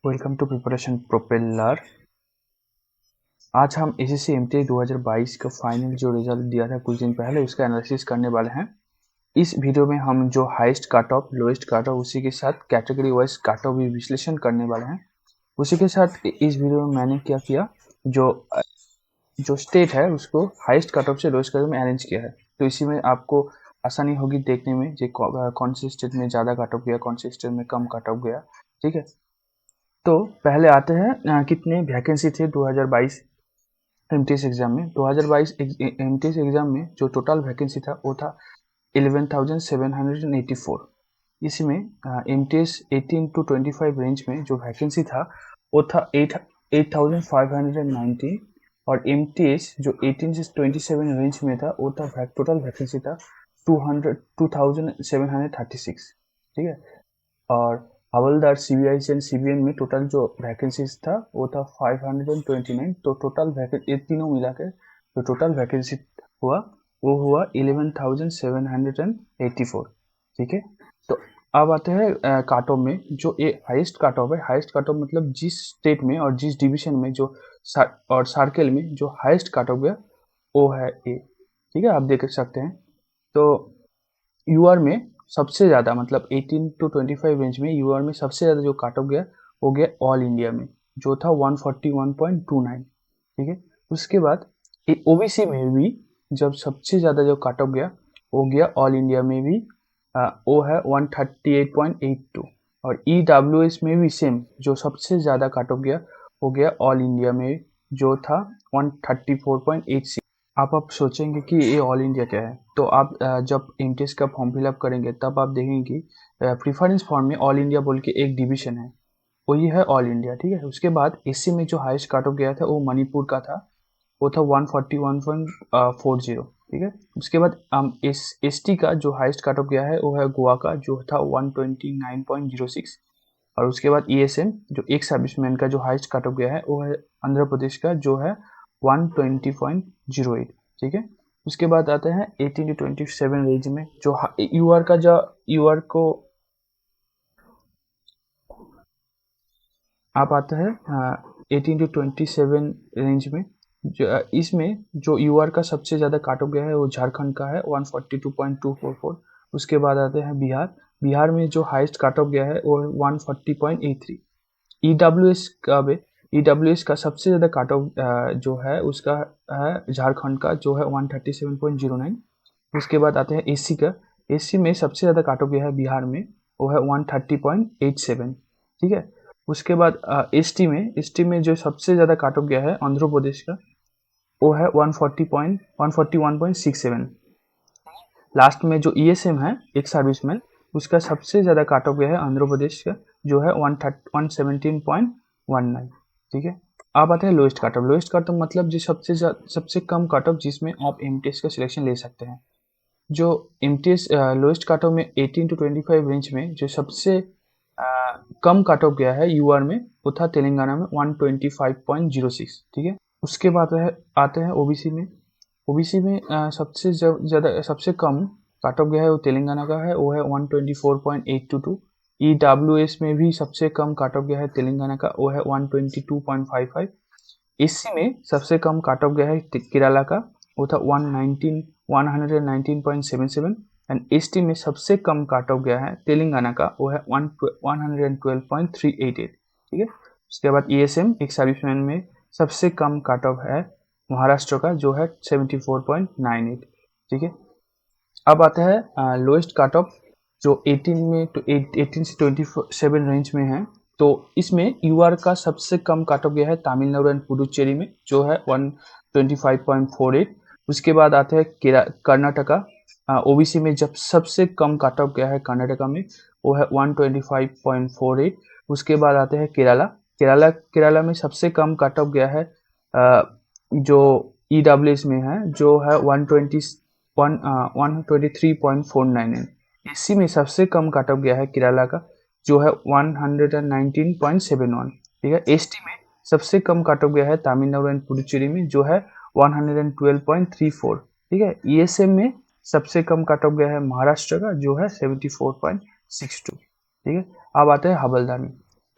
Welcome to preparation propeller. आज हम SSC MTA 2022 का फाइनल जो रिजल्ट दिया था कुछ दिन पहले उसका एनालिसिस करने वाले हैं। इस वीडियो में हम जो highest cut off lowest cut off उसी के साथ कैटेगरी वाइज कट ऑफ भी विश्लेषण करने वाले हैं। उसी के साथ इस वीडियो में मैंने क्या किया, जो स्टेट है उसको हाईएस्ट कट ऑफ से लोएस्ट कट ऑफ में अरेंज किया है। तो इसी में आपको आसानी होगी देखने में जो कौन से स्टेट में ज़्यादा कट ऑफ गया, कौन से स्टेट में कम कट ऑफ गया। ठीक है, तो पहले आते हैं कितने वैकेंसी थे 2022 एमटीएस एग्जाम में। 2022 एमटीएस एग्जाम में जो टोटल वैकेंसी था वो था 11,784। इसमें एमटीएस 18 टू 25 रेंज में जो वैकेंसी था वो था 8,590 और एमटीएस जो 18 से 27 रेंज में था वो था टोटल वैकेंसी था 2,736। ठीक है, और हवलदार सीबीआई एंड सीबीएन में टोटल जो वैकेंसीज था वो था 529। तो टोटल ये तीनों मिला के जो टोटल वैकेंसी हुआ वो हुआ 11,784। ठीक है, तो अब आते हैं काट ऑफ में। जो ये हाईएस्ट काट ऑफ है, हाईएस्ट काट ऑफ मतलब जिस स्टेट में और जिस डिवीजन में जो और सर्कल में जो हाईएस्ट काट ऑफ गया वो है ए। ठीक है, आप देख सकते हैं। तो यूआर में सबसे ज़्यादा मतलब 18 टू 25 रेंज में यूआर में सबसे ज़्यादा जो काट ऑफ गया वो गया ऑल इंडिया में, जो था 141.29। ठीक है, उसके बाद ओबीसी में भी जब सबसे ज़्यादा जो काट ऑफ गया वो गया ऑल इंडिया में भी, वो है 138.82। और ईडब्ल्यूएस में भी सेम, जो सबसे ज़्यादा काट ऑफ गया वो गया ऑल इंडिया में, जो था 134.86। आप सोचेंगे कि ये ऑल इंडिया क्या है, तो आप जब एमटीएस का फॉर्म फिलअप करेंगे तब आप देखेंगे कि प्रीफरेंस फॉर्म में ऑल इंडिया बोल के एक डिवीजन है, वो ये है ऑल इंडिया। ठीक है, उसके बाद एससी में जो हाईएस्ट कट ऑफ गया था वो मणिपुर का था, वो था 141.40। ठीक है, उसके बाद एसटी का जो हाईएस्ट कट ऑफ गया है वो है गोवा का, जो था 129.06। और उसके बाद ईएसएम जो एक सर्विसमैन का जो हाईएस्ट कट ऑफ गया है वो है आंध्र प्रदेश का, जो है 120.08। ठीक है, उसके बाद आते हैं 18 टू 27 रेंज में जो यूआर का, जो यूआर को आप आते हैं 18 टू 27 रेंज में, जो इसमें जो यूआर का सबसे ज़्यादा काट ऑफ गया है वो झारखंड का है 142.244। उसके बाद आते हैं बिहार। बिहार में जो हाईएस्ट काट ऑफ गया है वो 140.83। ईडब्ल्यूएस का सबसे ज़्यादा काट ऑफ जो है उसका है झारखंड का, जो है 137.09। उसके बाद आते हैं एससी का। एससी में सबसे ज़्यादा काट ऑफ गया है बिहार में, वो है 130.87। ठीक है, उसके बाद एसटी में जो सबसे ज़्यादा काट ऑफ गया है आंध्र प्रदेश का, वो है 141.67। लास्ट में जो ईएसएम है एक सर्विसमैन, उसका सबसे ज़्यादा काट ऑफ गया है आंध्र प्रदेश का, जो है 117.19। ठीक है, अब आते हैं lowest cut off. Lowest cut off मतलब जो सबसे कम कट ऑफ जिसमें आप एमटीएस का सिलेक्शन ले सकते हैं। जो एमटीएस लोएस्ट कट ऑफ में 18 टू 25 रेंज में जो सबसे कम कट ऑफ गया है यूआर में वो था तेलंगाना में 125.06। ठीक है, उसके बाद आते हैं ओबीसी में। ओबीसी में सबसे ज़्यादा सबसे कम कट ऑफ गया है वो तेलंगाना का है, वो है 124.822। ईडब्ल्यूएस में भी सबसे कम कट ऑफ गया है तेलंगाना का, वो है 122.55। एससी में सबसे कम कट ऑफ गया है केरला का, वो था 119.77। एंड एसटी में सबसे कम कट ऑफ गया है तेलंगाना का, वो है 112.388। ठीक है, उसके बाद ईएसएम एक सर्विसमैन में सबसे कम कट ऑफ है महाराष्ट्र का, जो है 74.98। ठीक है, अब आता है लोएस्ट कट ऑफ जो 18 से 27 रेंज में है। तो इसमें यूआर का सबसे कम कट ऑफ गया है तमिलनाडु एंड पुडुचेरी में, जो है 125.48। उसके बाद आते हैं कर्नाटका। ओबीसी में जब सबसे कम कट ऑफ गया है कर्नाटका में, वो है 125.48। उसके बाद आते हैं केरला में सबसे कम कट ऑफ गया है जो ईडब्ल्यूएस में है, जो है 123.499। एससी में सबसे कम कट ऑफ गया है केरला का, जो है 119.71। ठीक है, एसटी में सबसे कम कट ऑफ गया है तमिलनाडु एंड पुडुचेरी में, जो है 112.34। ठीक है, ईएसएम में सबसे कम कट ऑफ गया है महाराष्ट्र का, जो है 74.62। ठीक है, अब आते हैं हवलदार में।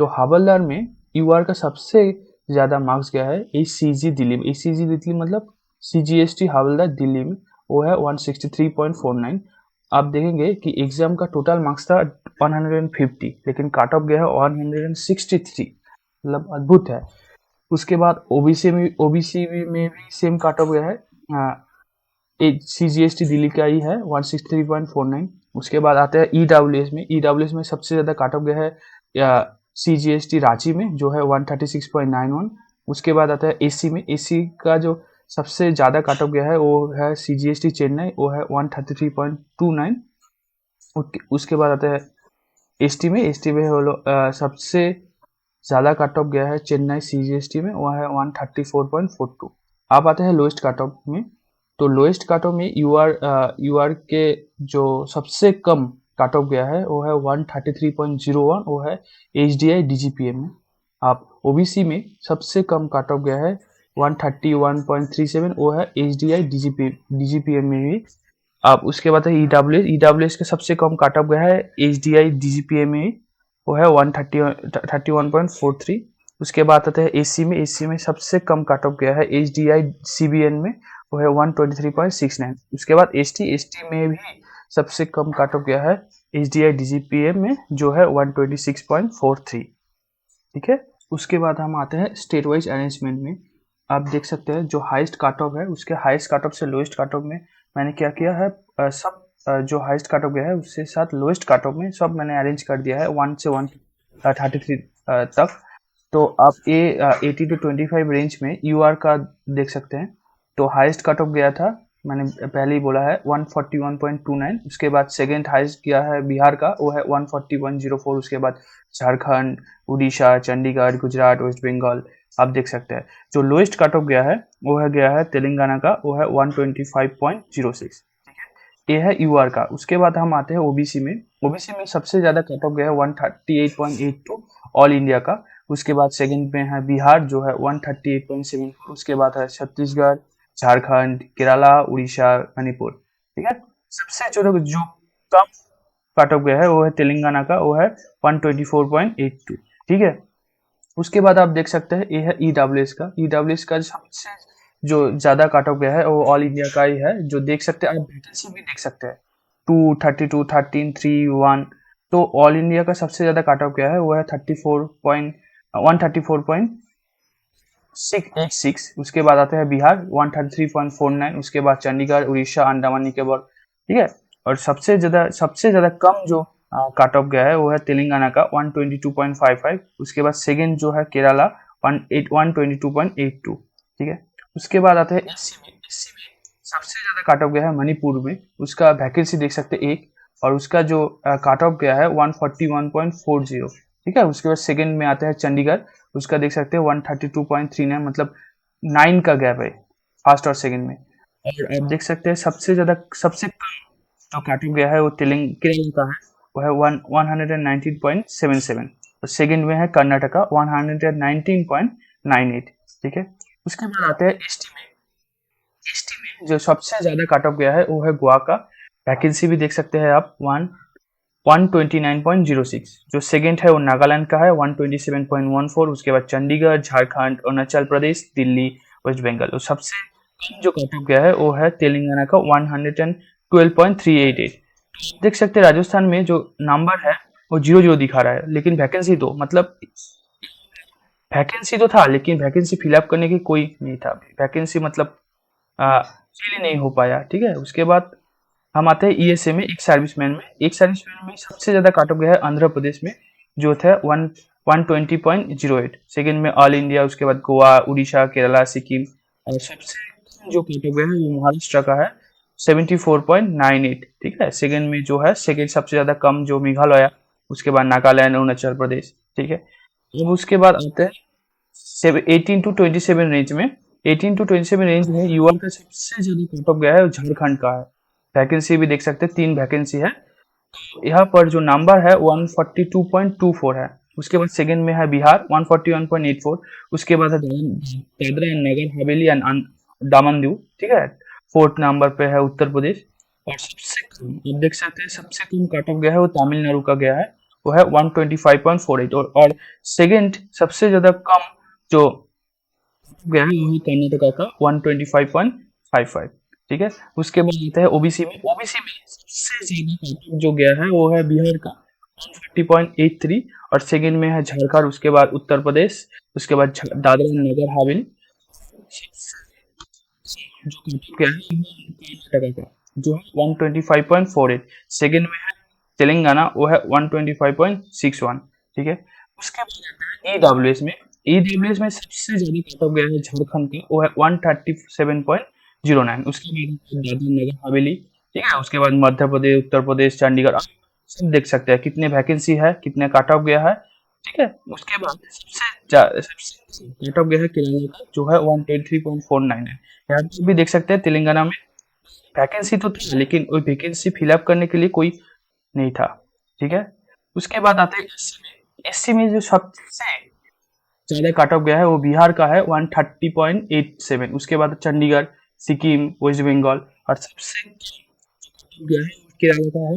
तो हवलदार में यूआर का सबसे ज़्यादा मार्क्स गया है एचसीजी दिल्ली में। एचसीजी दिल्ली मतलब सीजीएसटी हवलदार दिल्ली में, वो है 163.49। आप देखेंगे कि एग्जाम का टोटल मार्क्स था 150, लेकिन काट ऑफ गया है 163, मतलब अद्भुत है। उसके बाद ओबीसी में भी सेम काट ऑफ गया है, सीजीएसटी दिल्ली का ही है 163.49। उसके बाद आते हैं ईडब्ल्यूएस में। ईडब्ल्यूएस में सबसे ज़्यादा काट ऑफ गया है सीजीएसटी रांची में, जो है 136.91। उसके बाद आता है एसी में। एसी का जो सबसे ज़्यादा काट ऑफ गया है वो है सीजीएसटी चेन्नई, वो है 133.29। उसके बाद आता है एसटी में। एसटी में सबसे ज़्यादा काट ऑफ गया है चेन्नई सीजीएसटी में, वो है 134.42। अब आते हैं लोएस्ट काट ऑफ में। तो लोएस्ट काट ऑफ में यूआर के जो सबसे कम काट ऑफ गया है वो है 133.01, वो है एचडीआई डीजीपीएम में। आप ओबीसी में सबसे कम काट ऑफ गया है 131.37, वो है एचडीआई डीजीपीएम में भी। अब उसके बाद है ईडब्ल्यूएस का सबसे कम काट ऑफ गया है एचडीआई डीजीपीएम में, वो है 131.43। उसके बाद आता है एसी में। एसी में सबसे कम काट ऑफ गया है एचडीआई सीबीएन में, वो है 123.69। उसके बाद एसटी में भी सबसे कम काट ऑफ गया है एचडीआई डीजीपीएम में, जो है 126.43। ठीक है। उसके बाद हम आते हैं स्टेट वाइज अरेंजमेंट में। आप देख सकते हैं जो हाईएस्ट काट ऑफ है उसके हाईएस्ट काट ऑफ से लोएस्ट काट ऑफ में मैंने क्या किया है, सब जो हाईएस्ट काट ऑफ गया है उससे साथ लोएस्ट काट ऑफ में सब मैंने अरेंज कर दिया है 1 से 133 तक। तो आप 80 to 25 रेंज में यूआर का देख सकते हैं। तो हाईएस्ट कट ऑफ गया था, मैंने पहले ही बोला है 141.29। उसके बाद सेकेंड हाईएस्ट गया है बिहार का, वो है 141.04। उसके बाद झारखंड, उड़ीसा, चंडीगढ़, गुजरात, वेस्ट बंगाल आप देख सकते हैं। जो लोएस्ट कट ऑफ गया है वो है गया है तेलंगाना का, वो है 125.06। ये है यूआर का। उसके बाद हम आते हैं ओबीसी में। ओबीसी में सबसे ज्यादा कट ऑफ गया है 138.82 ऑल इंडिया का। उसके बाद सेकंड में है बिहार, जो है 138.74। उसके बाद है छत्तीसगढ़, झारखंड, केरला, उड़ीसा, मणिपुर। ठीक है। सबसे जो कम कट ऑफ गया है वो है तेलंगाना का, वो है 124.82। ठीक है। उसके बाद आप देख सकते हैं ये है ईडब्ल्यूएस का। ईडब्ल्यूएस का सबसे जो ज्यादा काट ऑफ गया है वो ऑल इंडिया का ही है, जो देख सकते हैं आप वैकेंसी भी देख सकते हैं 232, 13, 3, 1। तो ऑल इंडिया का सबसे ज्यादा काट ऑफ गया है वो है 134.686। उसके बाद आते हैं बिहार 133.49। उसके बाद चंडीगढ़, उड़ीसा, अंडमान निकोबार। ठीक है। और सबसे ज्यादा कम जो काट ऑफ गया है वो है तेलंगाना का 122.55। उसके बाद सेकेंड जो है केरला 122.82। ठीक है। उसके बाद आते हैं एससी में। एससी में सबसे ज्यादा काट ऑफ गया है मणिपुर में, उसका वैकेंसी देख सकते हैं एक, और उसका जो काट ऑफ गया है 141.40। ठीक है। उसके बाद सेकंड में आता है चंडीगढ़, उसका देख सकते हैं 132.39, मतलब 9 का गैप है फर्स्ट और सेकंड में। और आप देख सकते हैं सबसे कम जो काट ऑफ गया है वो केरला का है, वो है 119.77। और सेकंड में है कर्नाटका 119.98। ठीक है। उसके बाद आते हैं एसटी में। एसटी में जो सबसे ज्यादा काट ऑफ गया है वो है गोवा का। वैकेंसी भी देख सकते हैं आप 129.06। जो सेकंड है वो नागालैंड का है 127.14। उसके बाद चंडीगढ़, झारखंड, अरुणाचल प्रदेश, दिल्ली, वेस्ट बंगाल। और सबसे कम जो काट ऑफ गया है वो है तेलंगाना का 112.388। देख सकते हैं राजस्थान में जो नंबर है वो 00 दिखा रहा है, लेकिन वैकेंसी तो मतलब वैकेंसी तो था लेकिन वैकेंसी फिलअप करने की कोई नहीं था। वैकेंसी मतलब फिल ही नहीं हो पाया। ठीक है। उसके बाद हम आते हैं ईएसए में। एक सर्विसमैन में सबसे ज्यादा काट ऑफ गया है आंध्र प्रदेश में, जो था 120.08। सेकेंड में ऑल इंडिया, उसके बाद गोवा, उड़ीसा, केरला, सिक्किम। और सबसे जो काट ऑफ गया है वो महाराष्ट्र का है 74.98। ठीक है। सेकेंड में जो है सेकेंड सबसे ज्यादा कम जो मेघालय, उसके बाद नागालैंड, अरुणाचल प्रदेश। ठीक है। अब उसके बाद आते हैं 18 to 27 रेंज में। 18 to 27 रेंज में युवा का सबसे ज्यादा कट ऑफ गया है झारखंड का है। वैकेंसी भी देख सकते हैं 3 वैकेंसी है। यहाँ पर जो नंबर है 142.24 है। उसके बाद सेकंड में है बिहार 141.84। उसके बाद है दादरा एंड नगर हवेली एंड दमन दीव। ठीक है। फोर्थ नंबर पे है उत्तर प्रदेश। और सबसे कम आप देख सकते हैं सबसे कम कट ऑफ गया है वो तमिलनाडु का गया है वो है 125.48 और सेकंड सबसे ज़्यादा कम जो गया है वो है कर्नाटका का 125.55। ठीक है, उसके बाद आता है ओबीसी में। ओबीसी में सबसे ज्यादा कटऑफ जो गया है वो है बिहार का 150.83 और सेकंड में है झारखंड, उसके बाद उत्तर प्रदेश, उसके बाद दादरा नगर हवेली। जो कटऑफ गया है कर्नाटका का जो है 125.48। सेकंड में है तेलंगाना, वो है 125.61। ठीक है, उसके बाद आता है ईडब्ल्यूएस में। ईडब्ल्यूएस में सबसे ज्यादा कटऑफ गया है झारखंड का, वो है 137.09। उसके बाद दादरा नगर हवेली। ठीक है, उसके बाद मध्य प्रदेश, उत्तर प्रदेश, चंडीगढ़, आप सब देख सकते हैं कितने वैकेंसी है, कितने कटऑफ गया है। ठीक है, उसके बाद सबसे कटऑफ गया है केरला का जो है 123.49 है। यहाँ पर भी देख सकते हैं तेलंगाना में वैकेंसी तो था लेकिन कोई वैकेंसी फिलअप करने के लिए कोई नहीं था। ठीक है, उसके बाद आते हैं एससी में। एससी में जो सबसे ज्यादा कट ऑफ गया है वो बिहार का है 130.87। उसके बाद चंडीगढ़, सिक्किम, वेस्ट बंगाल और सबसे गया है केरला का है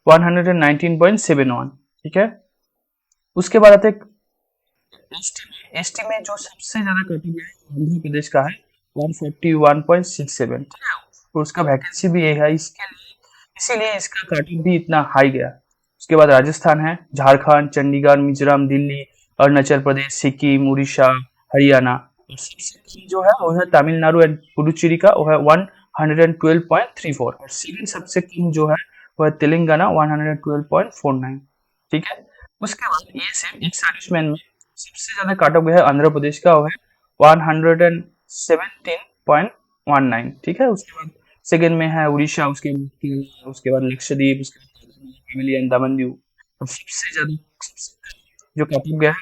119.71। ठीक है, उसके बाद आते हैं एसटी में जो सबसे ज्यादा कट ऑफ गया है आंध्र प्रदेश का है 141.67। ठीक है, और उसका वैकेंसी भी ये है इसके लिए, इसीलिए इसका कट ऑफ भी इतना हाई गया। उसके बाद राजस्थान है, झारखंड, चंडीगढ़, मिजोरम, दिल्ली, अरुणाचल प्रदेश, सिक्किम, उड़ीसा, हरियाणा। और सबसे कम जो है वो है तमिलनाडु एंड पुडुचेरी का, वो है 112.34 और सेकंड सबसे कम जो है वो है तेलंगाना 112.49। ठीक है, उसके बाद ये सेम एक सर्विसमैन में सबसे ज्यादा कट ऑफ गया है आंध्र प्रदेश का, वो है 117.19। ठीक है, उसके बाद सेकंड में है उड़ीसा, उसके बाद केरला, उसके बाद लक्षद्वीप, उसके बाद फैमिली एंड दमन दीव। अब सबसे ज्यादा जो कट ऑफ गया है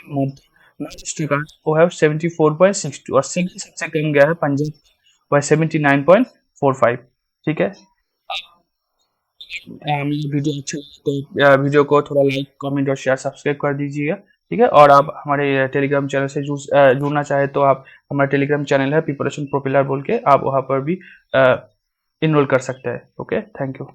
महाराष्ट्र का, वो है 74.62 और सेकंड सबसे कम गया है पंजाब, वो है 79.45। ठीक है, मेरा वीडियो अच्छा लगा तो वीडियो को थोड़ा लाइक, कमेंट और शेयर, सब्सक्राइब कर दीजिएगा। ठीक है, और आप हमारे टेलीग्राम चैनल से जुड़ना चाहे तो आप, हमारा टेलीग्राम चैनल है प्रिपरेशन प्रोपेलर बोल के, आप वहाँ पर भी इनरोल कर सकते हैं। Okay, thank you.